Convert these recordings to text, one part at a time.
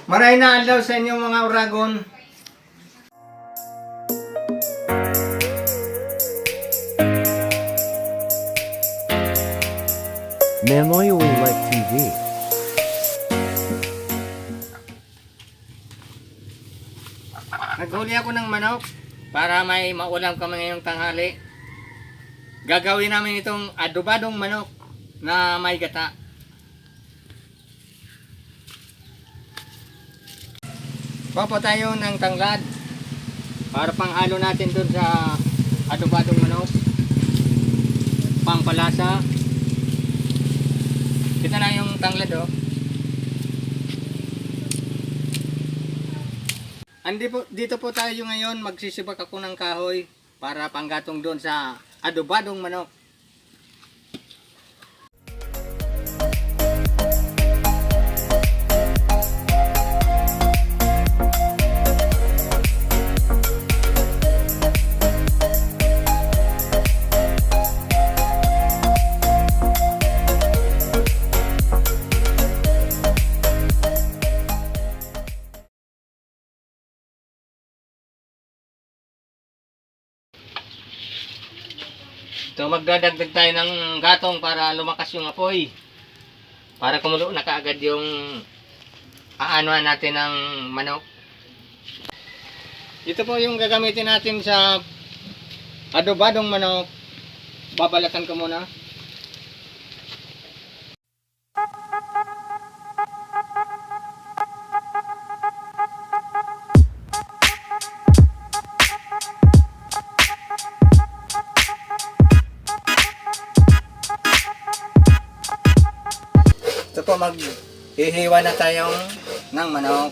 Maray na aldaw sa inyong mga uragon. Memoy Ulit TV. Naghuli ako ng manok para may maulam kami ngayong tanghali. Gagawin namin itong adobadong manok na may gata. Papa tayo ng tanglad para panghalo natin dun sa adobadong manok. Pangpalasa. Kita na yung tanglad oh. Dito po tayo ngayon, magsisibak ako ng kahoy para panggatong doon sa adobadong manok. So magdadagdag tayo ng gatong para lumakas yung apoy. Para kumulo na kaagad yung aanuhan natin ng manok. Ito po yung gagamitin natin sa adobadong manok. Babalatan ko muna. Ito po, maghihiwa na tayo ng manok.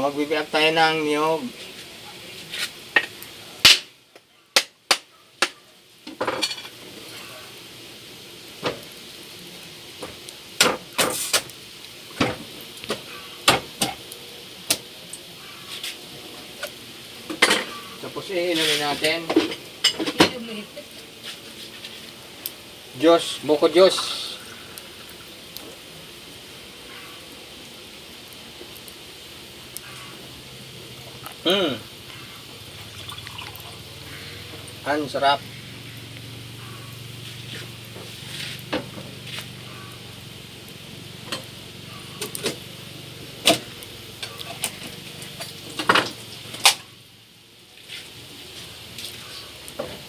Magbibiyak tayo ng niyog. Tapos iinumin natin. Diyos, buko Diyos. Ang sarap.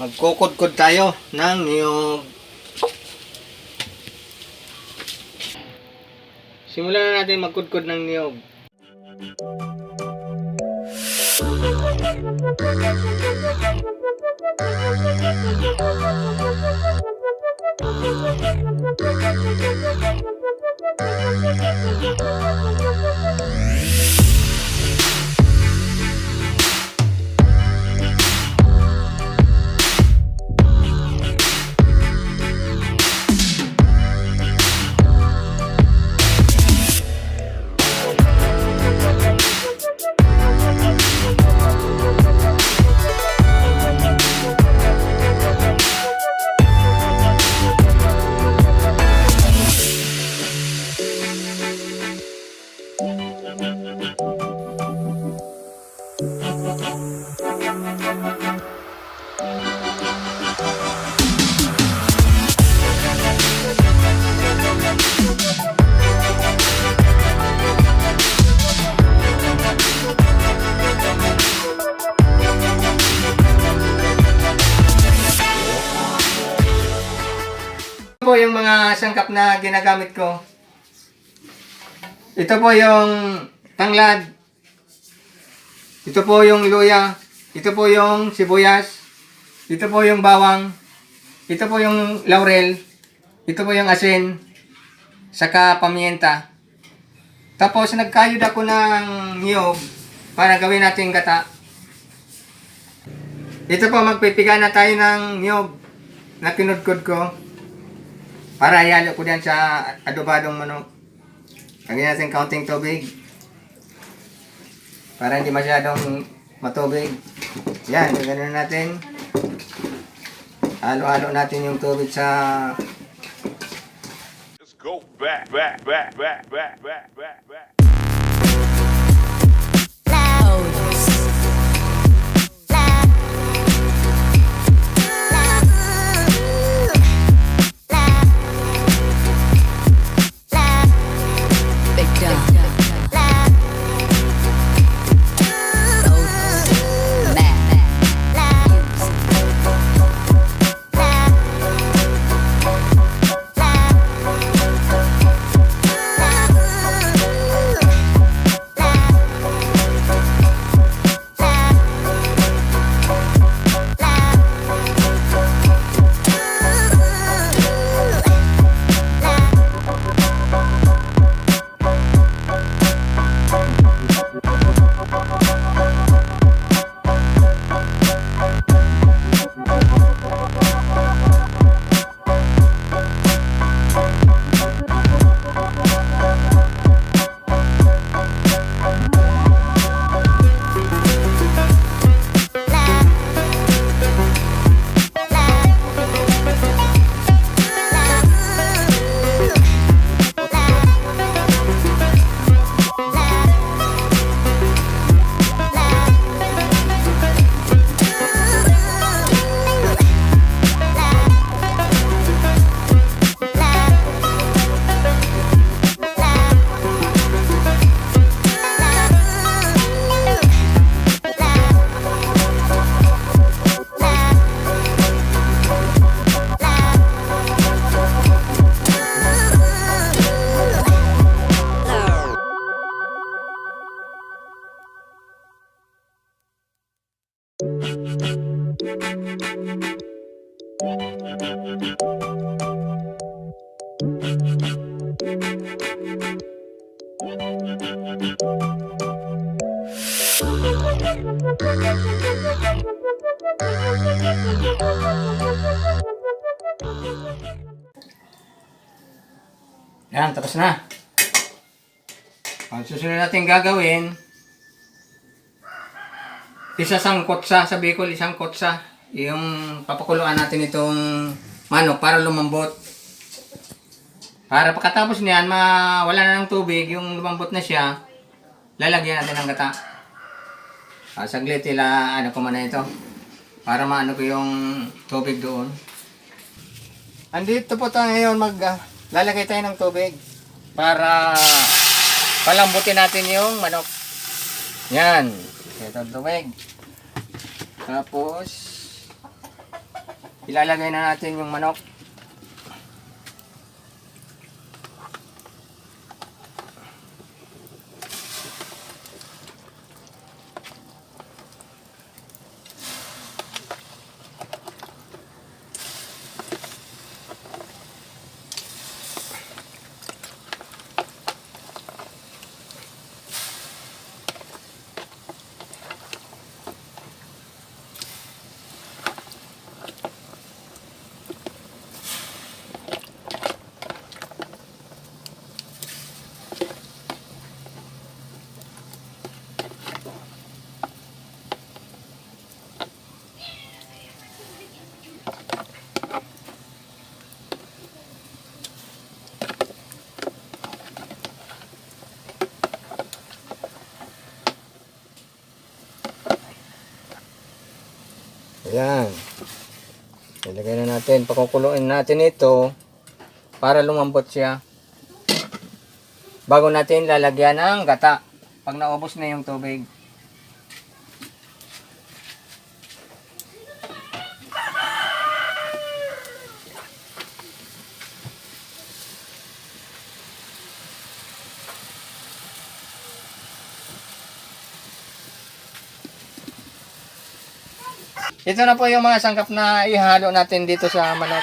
Magkukudkod tayo ng niyog. Simulan na natin magkudkod ng niyog. po yung mga sangkap na ginagamit ko. Ito po yung tanglad. Ito po yung luya. Ito po yung sibuyas. Ito po yung bawang. Ito po yung laurel. Ito po yung asin. Saka pamienta. Tapos nagkayod ako ng niyog para gawin natin gata. Ito po, magpipiga na tayo ng niyog na kinudkod ko para ihalo ko diyan sa adobadong manok. Lagyan natin kaunting tubig para hindi masyadong matubig. Yan, ganoon natin. Halo-halo natin yung tubig sa Let's go back, back, back, back, back, back, back, back. Yan, tapos na. Ang susunod natin gagawin, isang kotsa, sa Bicol, isang kotsa. Yung papakuluan natin itong manok para lumambot. Para pagkatapos niyan, wala na ng tubig, yung lumambot na siya, lalagyan natin ng gata. Saglit, ano ko man na ito. Para maano ko yung tubig doon. Andito po tayo ngayon, lalagay tayo ng tubig para palambutin natin yung manok. Yan. Ito ang tubig. Tapos, ilalagay na natin yung manok. Ayan. Ilagay na natin. Pakukuluin natin ito para lumambot siya. Bago natin lalagyan ng gata. Pag naubos na yung tubig. Ito na po yung mga sangkap na ihalo natin dito sa manok.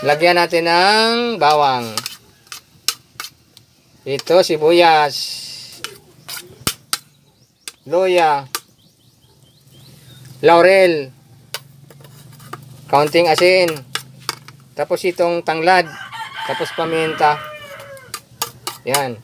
Lagyan natin ng bawang. Ito sibuyas. Luya. Laurel. Kaunting asin. Tapos itong tanglad. Tapos paminta. Yan.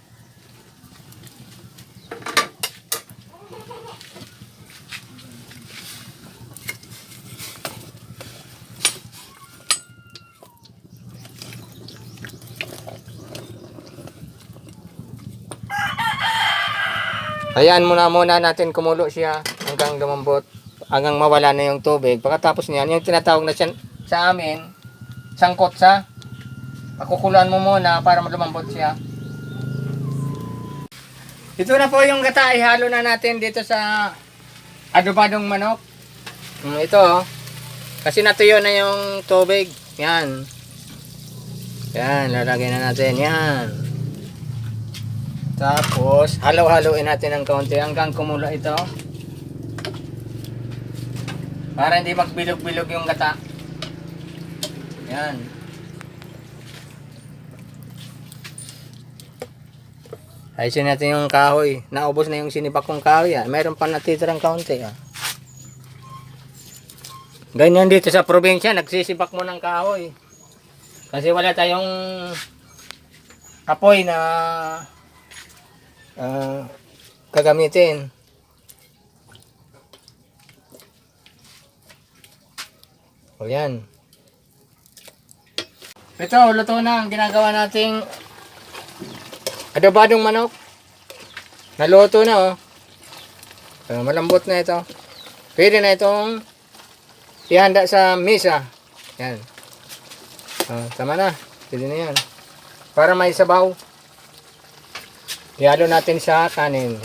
Ayan muna natin kumulo siya hanggang lumambot, hanggang mawala na yung tubig. Pagkatapos niyan, yung tinatawag na siya, sa amin, sangkotsa. Pakukuluan mo muna para lumambot siya. Ito na po yung gata, ihalo na natin dito sa adobadong manok. Ito, kasi natuyo na yung tubig. Yan. Yan, lalagyan na natin. Yan. Tapos, halo-haloin natin ng kaunti hanggang kumulo ito. Para hindi magbilog-bilog yung gata. Yan. Ayusin natin yung kahoy. Naubos na yung sinipak kong kahoy. Mayroon pa natitirang kaunti. Ganyan dito sa probinsya, nagsisibak mo ng kahoy. Kasi wala tayong apoy na gagamitin. O yan. Ito, luto na ang ginagawa nating adobadong manok. Naluto na malambot na ito. Pwede na itong ihanda sa mesa. Yan. Tama na. Pwede na yan. Para may sabaw. Ihalo natin sa kanin.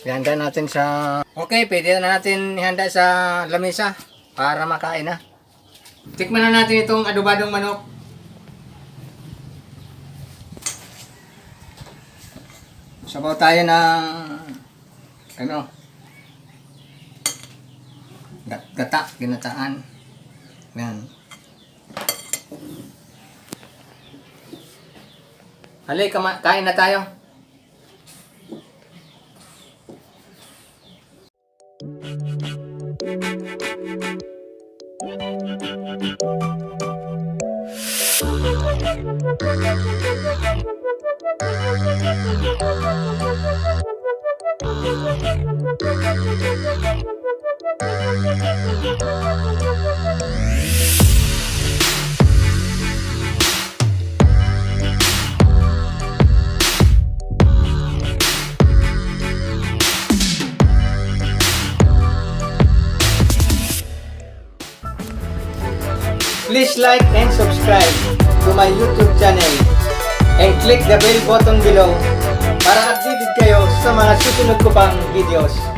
Ihanda natin sa... Okay, pwede na natin ihanda sa lamesa para makain na. Tikman na natin itong adobadong manok. Sabaw tayo ng... gata, ginataan. Yan. Halika, kain na tayo. Please like and subscribe to my YouTube channel and click the bell button below para updated kayo sa mga susunod ko pang videos.